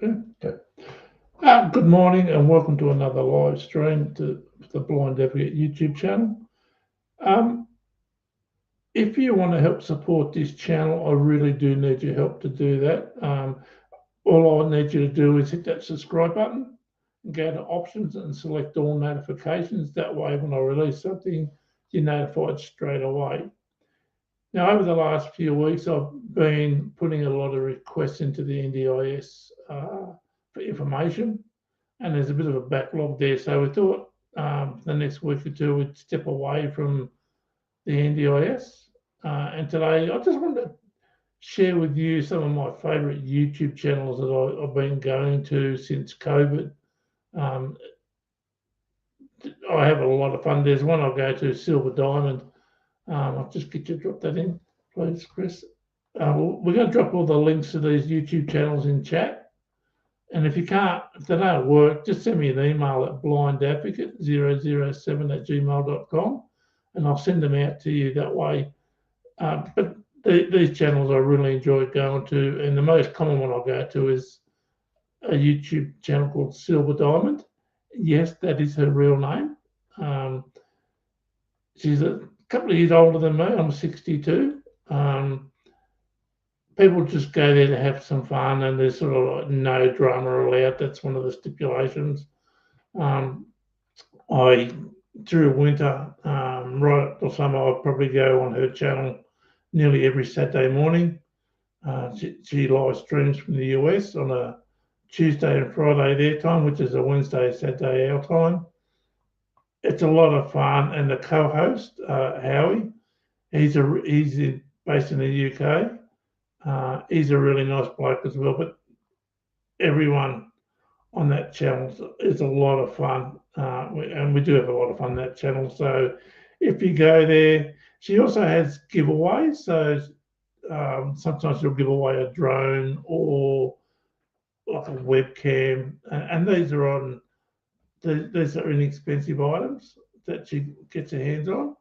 Okay. Good morning and welcome to another live stream to the Blind Advocate YouTube channel. Um, if you want to help support this channel, I really do need your help to do that. All I need you to do is hit that subscribe button, and go to options and select all notifications. That way, when I release something, you're notified straight away. Now, over the last few weeks, I've been putting a lot of requests into the NDIS for information, and there's a bit of a backlog there. So we thought the next week or two we'd step away from the NDIS. And today I just wanted to share with you some of my favourite YouTube channels that I've been going to since COVID. Um, I have a lot of fun. There's one I go to, Silver Diamond. I'll just get you to drop that in, please, Chris. We're going to drop all the links to these YouTube channels in chat. And if they don't work, just send me an email at blindadvocate007@gmail.com and I'll send them out to you that way. But these channels I really enjoy going to, and the most common one I go to is a YouTube channel called Silver Diamond. Yes, that is her real name. She's a couple of years older than me. I'm 62. People just go there to have some fun, and there's sort of like no drama allowed. That's one of the stipulations. Through winter, right up till summer, I'll probably go on her channel nearly every Saturday morning. She live streams from the US on a Tuesday and Friday their time, which is a Wednesday, Saturday our time. It's a lot of fun, and the co-host, Howie, he's based in the UK. He's a really nice bloke as well, but everyone on that channel is a lot of fun, and we do have a lot of fun on that channel. So if you go there, she also has giveaways. So sometimes she'll give away a drone or like a webcam, and these are inexpensive items that she gets her hands on.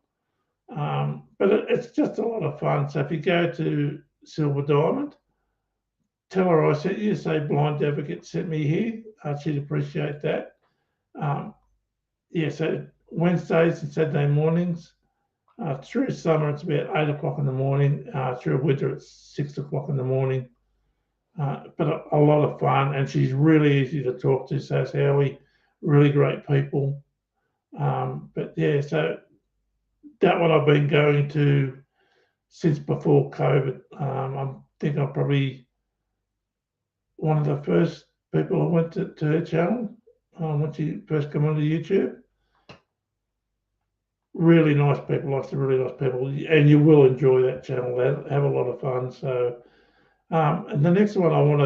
But it's just a lot of fun. So if you go to Silver Diamond, tell her I sent you, say Blind Advocate sent me here. She'd appreciate that. So Wednesdays and Saturday mornings. Through summer, it's about 8 o'clock in the morning. Through winter, it's 6 o'clock in the morning. But a lot of fun, and she's really easy to talk to. So it's Howie, really great people. So that one I've been going to since before COVID. I think I'm probably one of the first people I went to her channel when she first came onto YouTube. Really nice people, lots of really nice people, and you will enjoy that channel. They have a lot of fun. So, and the next one I'll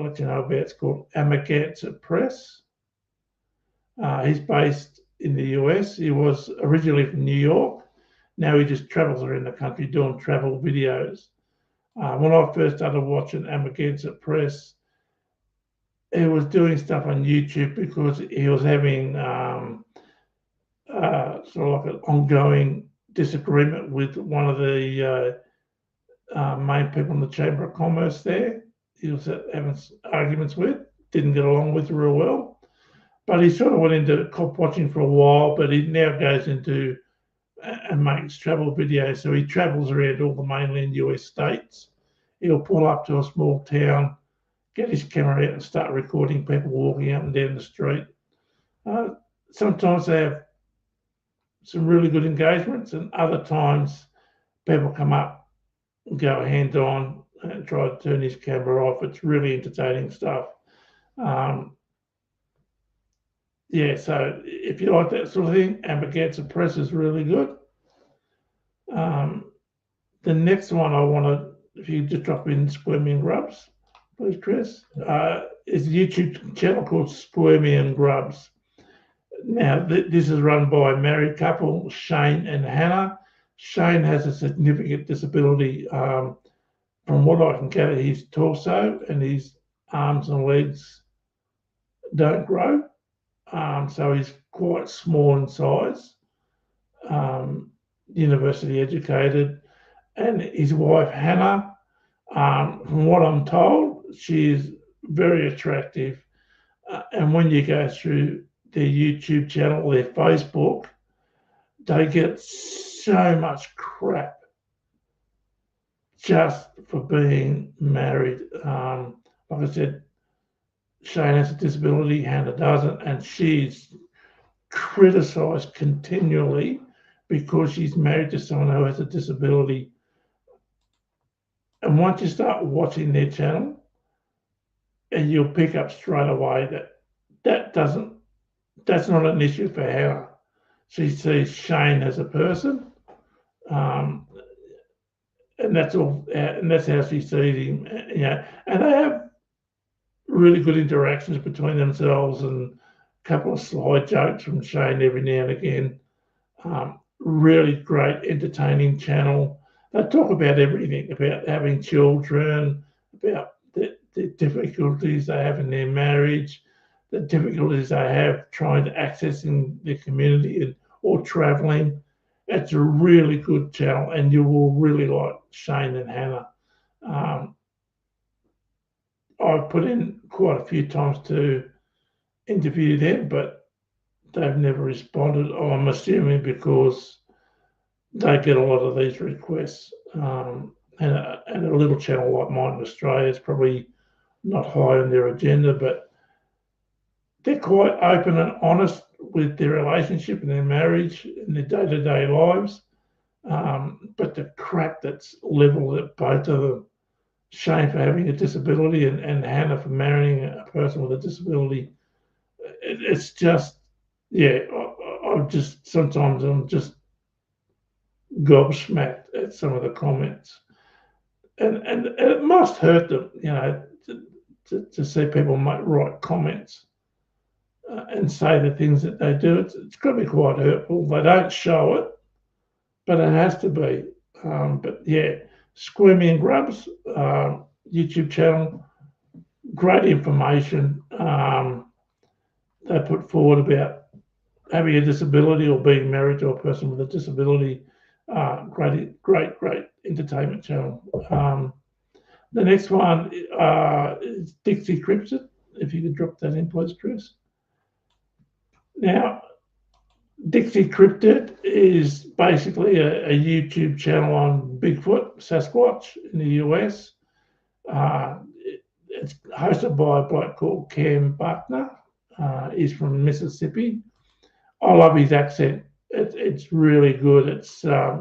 let you know about, it's called Amagansett Press. He's based in the US. He was originally from New York. Now he just travels around the country doing travel videos. When I first started watching Amagansett Press, he was doing stuff on YouTube because he was having sort of like an ongoing disagreement with one of the main people in the Chamber of Commerce there. He was having arguments with, didn't get along with real well. But he sort of went into cop watching for a while, but he now goes into and makes travel videos. So he travels around all the mainland US states. He'll pull up to a small town, get his camera out and start recording people walking up and down the street. Sometimes they have some really good engagements, and other times people come up and go hand-on and try to turn his camera off. It's really entertaining stuff. So if you like that sort of thing, Amagansett Press is really good. The next one I want to, if you just drop in Squirmy and Grubs, please, Chris, is a YouTube channel called Squirmy and Grubs. Now, this is run by a married couple, Shane and Hannah. Shane has a significant disability. From what I can gather, his torso and his arms and legs don't grow. So he's quite small in size, university educated. And his wife, Hannah, from what I'm told, she's very attractive. And when you go through their YouTube channel or their Facebook, they get so much crap just for being married. Like I said, Shane has a disability, Hannah doesn't, and she's criticised continually because she's married to someone who has a disability. And once you start watching their channel, and you'll pick up straight away that's not an issue for Hannah. She sees Shane as a person, um, and that's all, and that's how she sees him. And they have really good interactions between themselves, and a couple of sly jokes from Shane every now and again. Really great, entertaining channel. They talk about everything, about having children, about the difficulties they have in their marriage, the difficulties they have trying to accessing the community or traveling. It's a really good channel, and you will really like Shane and Hannah. I've put in quite a few times to interview them, but they've never responded. I'm assuming because they get a lot of these requests. And a little channel like mine in Australia is probably not high on their agenda, but they're quite open and honest with their relationship and their marriage and their day-to-day lives. But the crap that's levelled at both of them, Shane for having a disability and Hannah for marrying a person with a disability, it's just, yeah, I'm just gobsmacked at some of the comments. And it must hurt them, to see people write comments and say the things that they do. It's got to be quite hurtful. They don't show it, but it has to be. But yeah, Squirmy and Grubs YouTube channel, great information. They put forward about having a disability or being married to a person with a disability. Great entertainment channel. The next one is Dixie Cryptid. If you could drop that in, please, Chris. Now, Dixie Cryptid is basically a YouTube channel on Bigfoot, Sasquatch in the US. It's hosted by a bloke called Cam Buckner. He's from Mississippi. I love his accent. It's really good.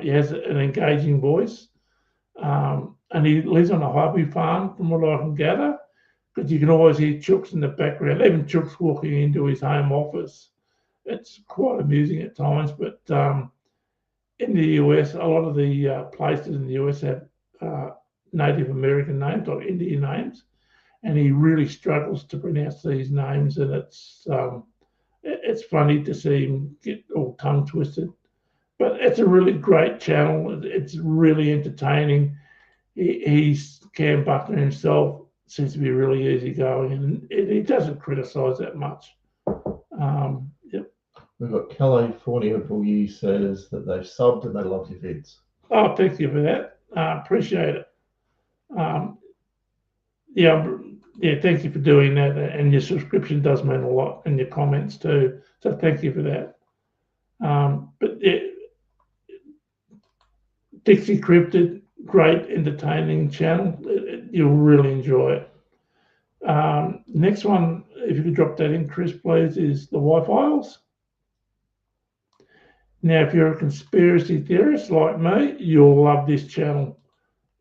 He has an engaging voice. And he lives on a hobby farm, from what I can gather, because you can always hear chooks in the background, even chooks walking into his home office. It's quite amusing at times, but in the US, a lot of the places in the US have Native American names, like Indian names, and he really struggles to pronounce these names, and it's funny to see him get all tongue twisted. But it's a really great channel. It's really entertaining. He's Cam Buckner himself seems to be really easygoing, and he doesn't criticise that much. Yep. We've got California for you says that they've subbed and they love your vids. Oh, thank you for that. Appreciate it. Yeah, thank you for doing that, and your subscription does mean a lot, and your comments too. So thank you for that. But yeah, Dixie Cryptid, great entertaining channel. You'll really enjoy it. Next one, if you could drop that in, Chris, please, is the Y-Files. Now, if you're a conspiracy theorist like me, you'll love this channel.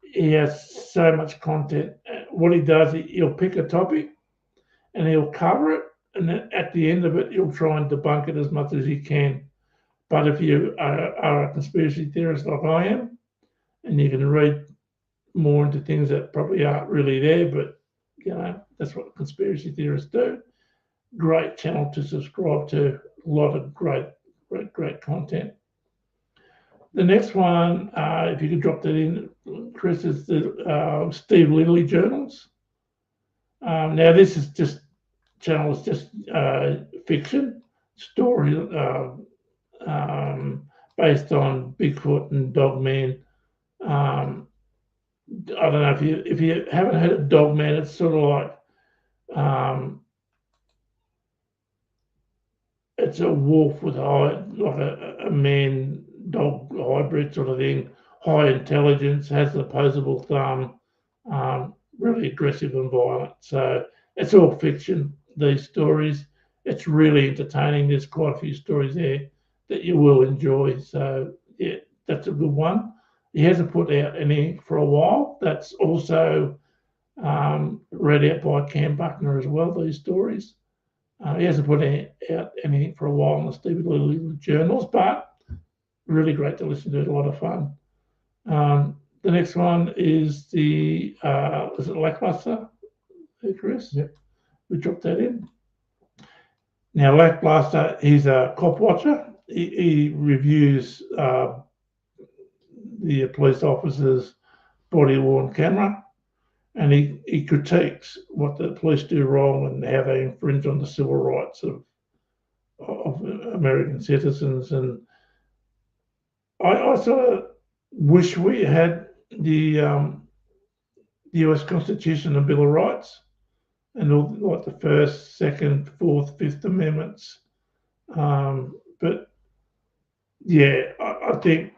He has so much content. What he does, he'll pick a topic and he'll cover it, and then at the end of it, he'll try and debunk it as much as he can. But if you are a conspiracy theorist like I am, and you can read more into things that probably aren't really there, but that's what conspiracy theorists do. Great channel to subscribe to. A lot of great content. The next one, if you could drop that in, Chris, is the Steve Lilly journals. Now, this is just channel is just fiction story based on Bigfoot and Dogman. I don't know if you haven't heard of Dogman. It's sort of like It's a wolf with a man dog hybrid sort of thing, high intelligence, has an opposable thumb, really aggressive and violent. So it's all fiction, these stories. It's really entertaining. There's quite a few stories there that you will enjoy. So yeah, that's a good one. He hasn't put out any for a while. That's also read out by Cam Buckner as well, these stories. He hasn't put out anything for a while in the Stevie Little journals, but really great to listen to. A lot of fun. The next one is is it Lackluster? Hey, Chris? Yep. We dropped that in. Now, Lackluster, he's a cop watcher. He reviews the police officers' body-worn camera, and he critiques what the police do wrong and how they infringe on the civil rights of American citizens. And I sort of wish we had the US Constitution and Bill of Rights and all like the First, Second, Fourth, Fifth Amendments. But yeah, I think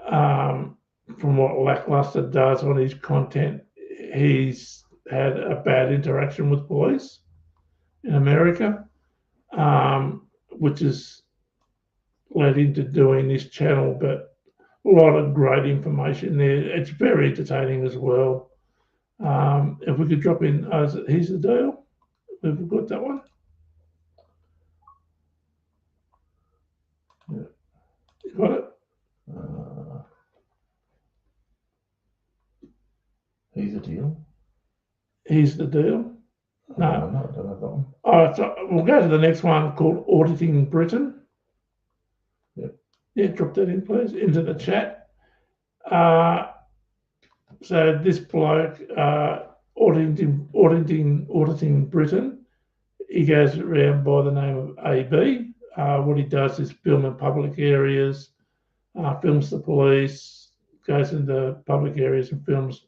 from what Lackluster does on his content, he's had a bad interaction with police in America, which has led into doing this channel. But a lot of great information there. It's very entertaining as well. If we could drop in, here's the deal. Have we got that one? Yeah. You got it? Here's the deal. Here's the deal. No, I don't have that one. All right, so we'll go to the next one called Auditing Britain. Yep. Yeah, drop that in, please, into the chat. So this bloke, auditing Britain, he goes around by the name of AB. What he does is film in public areas, films the police, goes into public areas and films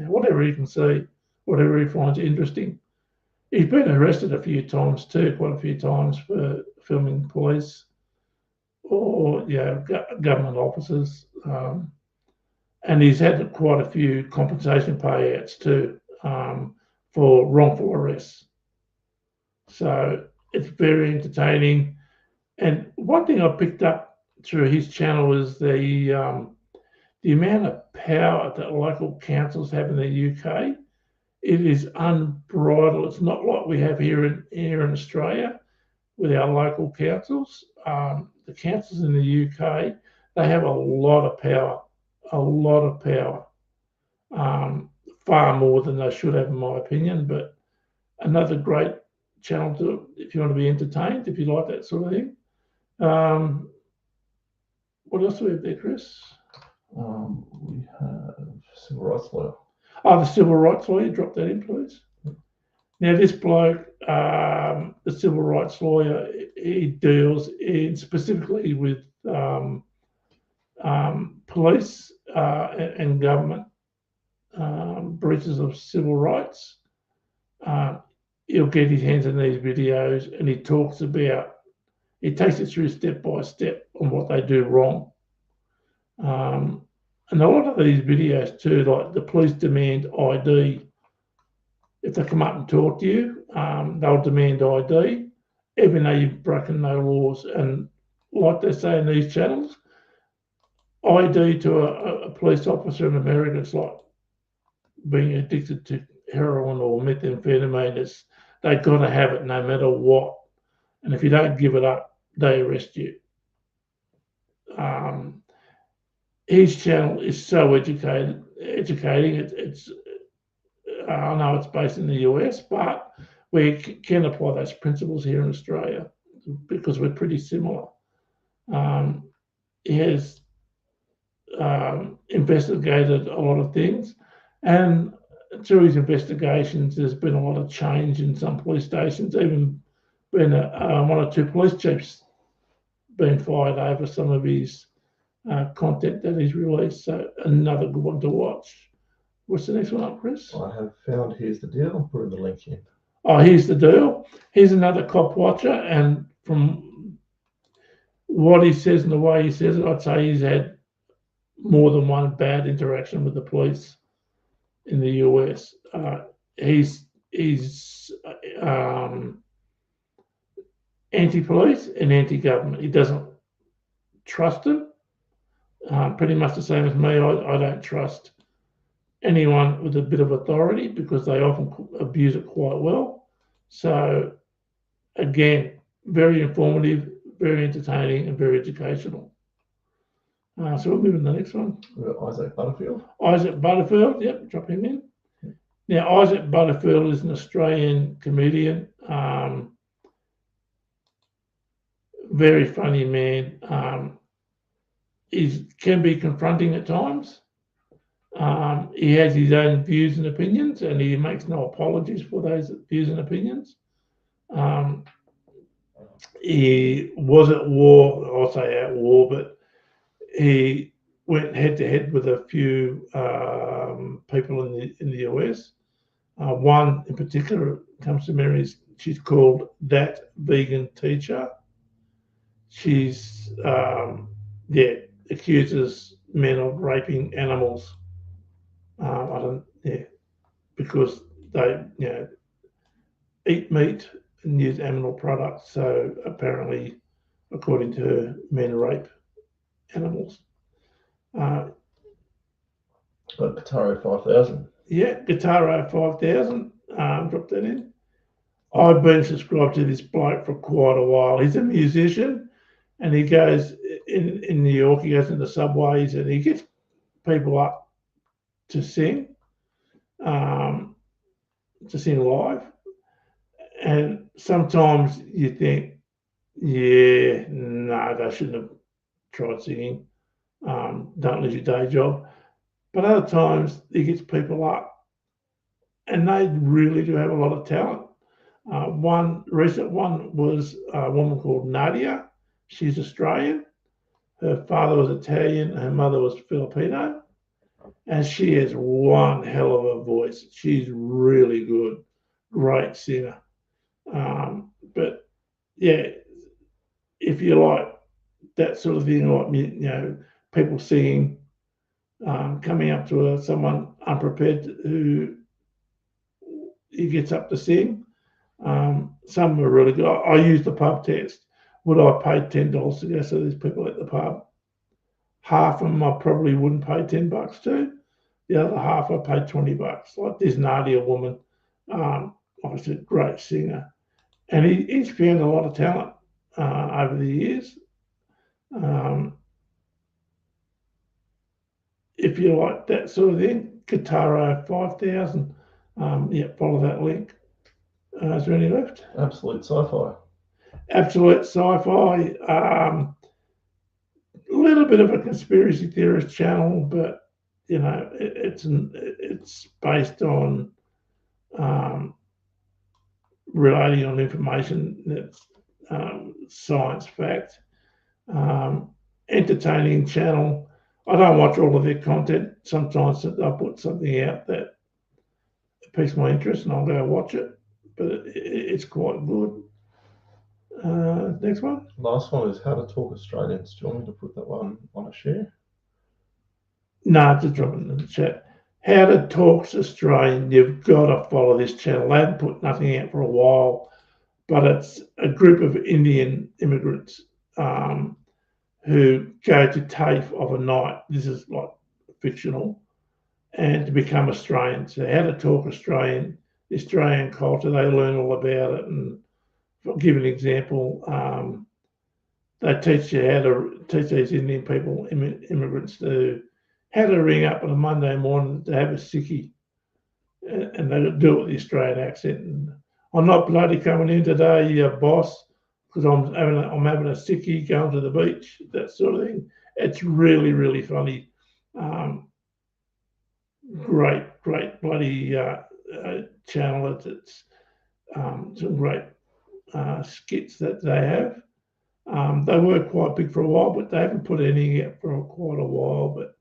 whatever he can see, whatever he finds interesting. He's been arrested a few times too, quite a few times for filming police or government officers. And he's had quite a few compensation payouts too for wrongful arrests. So it's very entertaining. And one thing I picked up through his channel is the amount of power that local councils have in the UK. It is unbridled. It's not like we have here in Australia with our local councils. The councils in the UK, they have a lot of power, far more than they should have, in my opinion. But another great channel if you want to be entertained, if you like that sort of thing. What else do we have there, Chris? We have civil rights lawyer. Oh, the civil rights lawyer. Drop that in, please. Now, this bloke, the civil rights lawyer, he deals specifically with police and government breaches of civil rights. He'll get his hands in these videos and he talks about, he takes it through step by step on what they do wrong. And a lot of these videos too, like the police demand ID. If they come up and talk to you, they'll demand ID, even though you've broken no laws. And like they say in these channels, ID to a police officer in America, it's like being addicted to heroin or methamphetamine. They've got to have it no matter what. And if you don't give it up, they arrest you. His channel is so educating. It's I know it's based in the US, but we can apply those principles here in Australia because we're pretty similar. He has investigated a lot of things, and through his investigations, there's been a lot of change in some police stations. Even been one or two police chiefs been fired over some of his content that he's released. So another good one to watch. What's the next one up, Chris? I have found Here's the Deal. I'll put in the link here. Oh, here's the deal. He's another cop watcher, and from what he says and the way he says it, I'd say he's had more than one bad interaction with the police in the US. He's um, anti-police and anti-government. He doesn't trust them. Pretty much the same as me. I don't trust anyone with a bit of authority because they often abuse it quite well. So again, very informative, very entertaining, and very educational. So we'll move to the next one. We've got Isaac Butterfield. Isaac Butterfield, yep, drop him in. Now, Isaac Butterfield is an Australian comedian, very funny man. He can be confronting at times. He has his own views and opinions, and he makes no apologies for those views and opinions. He was at war, I'll say at war, but he went head to head with a few people in the US. One in particular comes to memory. She's called That Vegan Teacher. She's accuses men of raping animals. Because they eat meat and use animal products. So apparently, according to her, men rape animals. Got Guitarro 5000. Yeah, Guitarro 5000. Drop that in. I've been subscribed to this bloke for quite a while. He's a musician, and he goes in New York. He goes into subways and he gets people up to sing live. And sometimes you think, yeah, no, they shouldn't have tried singing. Don't lose your day job. But other times he gets people up, and they really do have a lot of talent. One recent one was a woman called Nadia. She's Australian. Her father was Italian. Her mother was Filipino. And she has one hell of a voice. She's really good. Great singer. But yeah, if you like that sort of thing, like people singing, coming up to someone unprepared who he gets up to sing. Some are really good. I use the pub test. Would I pay $10 to go see these people at the pub? Half of them I probably wouldn't pay $10 to. The other half I paid $20. Like this Nadia woman, obviously a great singer, and he's found a lot of talent over the years. If you like that sort of thing, Guitarro 5000. Follow that link. Is there any left? Absolute Sci-Fi. Absolute Sci-Fi. A little bit of a conspiracy theorist channel, but it's based on relating on information that's science fact. Entertaining channel. I don't watch all of their content. Sometimes I'll put something out that piques my interest and I'll go watch it, but it's quite good. Next one. Last one is How to Talk Australians. Do you want me to put that one on a share? No, just drop it in the chat. How to Talk Australian. You've got to follow this channel. They haven't put nothing out for a while, but it's a group of Indian immigrants who go to TAFE of a night. This is like fictional, and to become Australian. So how to talk Australian, the Australian culture, they learn all about it. And I'll give an example. They teach you how to teach these Indian people, immigrants, how to ring up on a Monday morning to have a sickie, and they do it with the Australian accent. And I'm not bloody coming in today, boss, because I'm having a sickie going to the beach, that sort of thing. It's really, really funny. Great bloody channel. It's some great skits that they have. They were quite big for a while, but they haven't put anything out for quite a while. But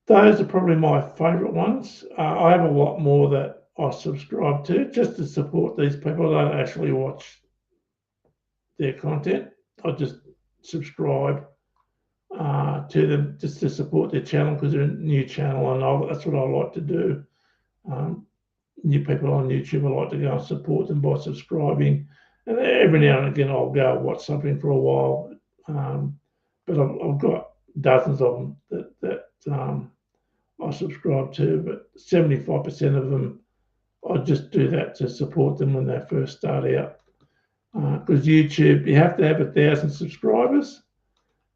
those are probably my favourite ones. I have a lot more that I subscribe to just to support these people. I don't actually watch their content. I just subscribe to them just to support their channel because they're a new channel, and that's what I like to do. New people on YouTube, I like to go and support them by subscribing. And every now and again, I'll go watch something for a while. But I've got dozens of them that I subscribe to, but 75% of them, I just do that to support them when they first start out. Because YouTube, you have to have 1,000 subscribers,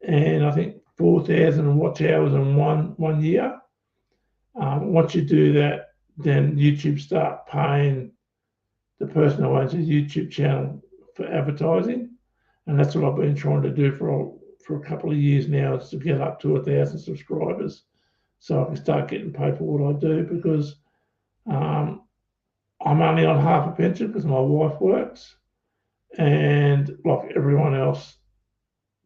and I think 4,000 watch hours in one year. Once you do that, then YouTube start paying the person who owns a YouTube channel for advertising, and that's what I've been trying to do for a couple of years now, is to get up to 1,000 subscribers, so I can start getting paid for what I do, because I'm only on half a pension because my wife works, and like everyone else,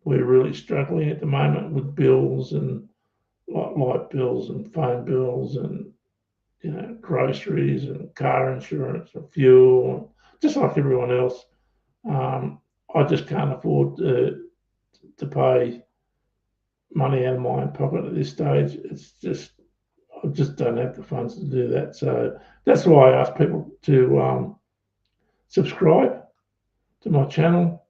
we're really struggling at the moment with bills and like light bills and phone bills and groceries and car insurance and fuel, and just like everyone else. I just can't afford to pay money out of my own pocket at this stage. It's just, I just don't have the funds to do that. So that's why I ask people to subscribe to my channel,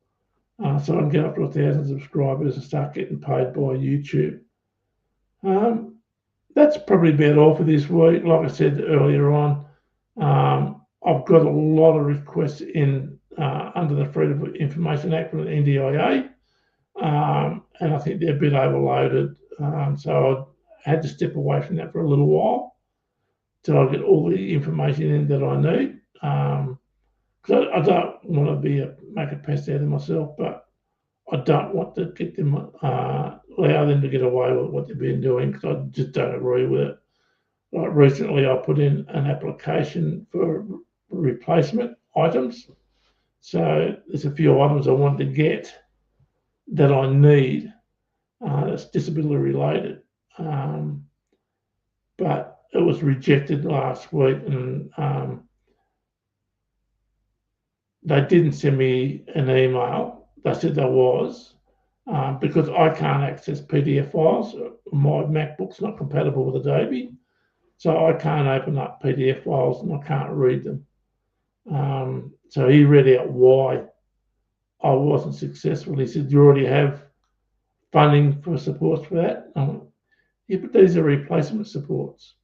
so I can get up to 1,000 subscribers and start getting paid by YouTube. That's probably about all for this week. Like I said earlier on, I've got a lot of requests in under the Freedom of Information Act from the NDIA, and I think they're a bit overloaded. So I had to step away from that for a little while till I get all the information in that I need. Because I don't want to make a pest out of myself, but I don't want to get them, allow them to get away with what they've been doing, because I just don't agree with it. Like recently, I put in an application for replacement items. So there's a few items I want to get that I need that's disability related. But it was rejected last week, and they didn't send me an email. They said there was, because I can't access PDF files. My MacBook's not compatible with Adobe, so I can't open up PDF files and I can't read them. So he read out why I wasn't successful. He said, "You already have funding for supports for that." Yeah, but these are replacement supports.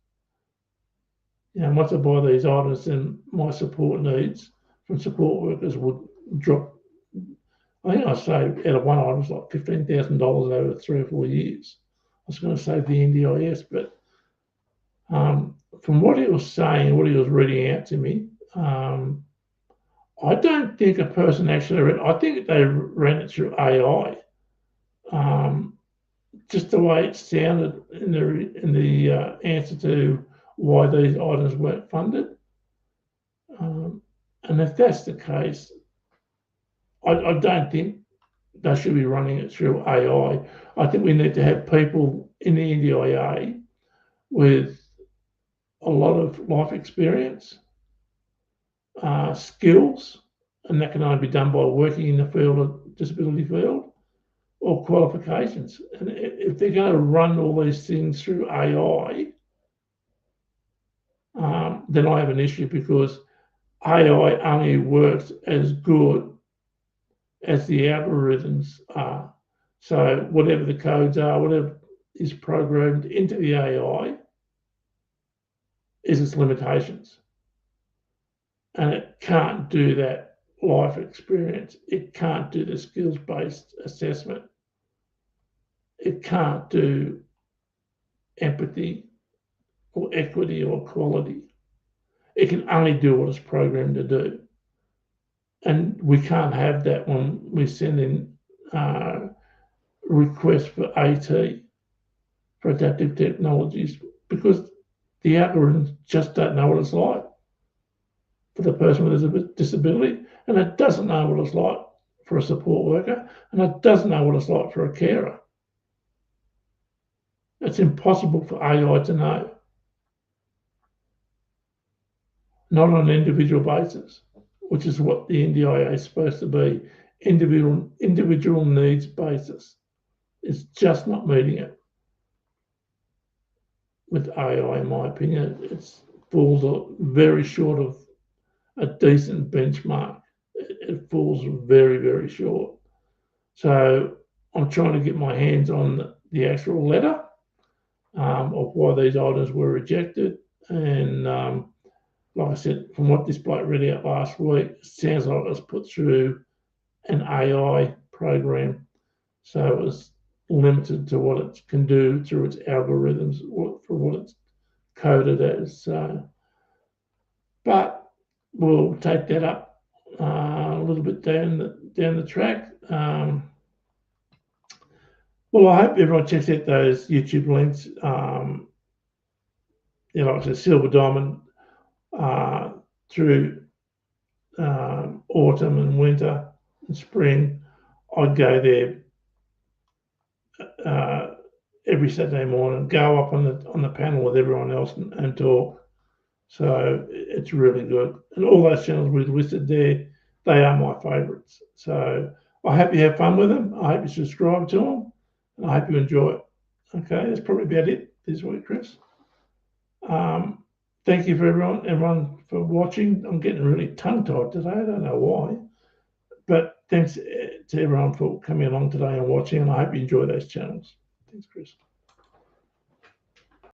Once I buy these items, then my support needs from support workers would drop. I think I saved out of one item, like $15,000 over 3 or 4 years. I was going to save the NDIS, but from what he was saying, what he was reading out to me, I don't think a person actually read. I think they ran it through AI. Just the way it sounded in the answer to why these items weren't funded. And if that's the case, I don't think they should be running it through AI. I think we need to have people in the NDIA with a lot of life experience, skills, and that can only be done by working in the field of disability field, or qualifications. And if they're going to run all these things through AI, then I have an issue, because AI only works as good as the algorithms are. So whatever the codes are, whatever is programmed into the AI is its limitations. And it can't do that life experience. It can't do the skills-based assessment. It can't do empathy or equity or quality. It can only do what it's programmed to do. And we can't have that when we send in requests for AT, for adaptive technologies, because the algorithms just don't know what it's like for the person with a disability, and it doesn't know what it's like for a support worker, and it doesn't know what it's like for a carer. It's impossible for AI to know. not on an individual basis, which is what the NDIA is supposed to be, individual needs basis. It's just not meeting it with AI, in my opinion. It falls very short of a decent benchmark. It falls very, very short. So I'm trying to get my hands on the actual letter of why these items were rejected. And like I said, from what this bloke read out last week, it sounds like it was put through an AI program. So it was limited to what it can do through its algorithms for what it's coded as. But we'll take that up a little bit down the track. Well, I hope everyone checks out those YouTube links. Like I said, Silver Diamond through autumn and winter and spring. I'd go there every Saturday morning, go up on the panel with everyone else and talk. So it's really good. And all those channels we've listed there, they are my favourites. So I hope you have fun with them. I hope you subscribe to them. And I hope you enjoy it. Okay, that's probably about it this week, Chris. Thank you for everyone for watching. I'm getting really tongue-tied today. I don't know why. But thanks to everyone for coming along today and watching. And I hope you enjoy those channels. Thanks, Chris.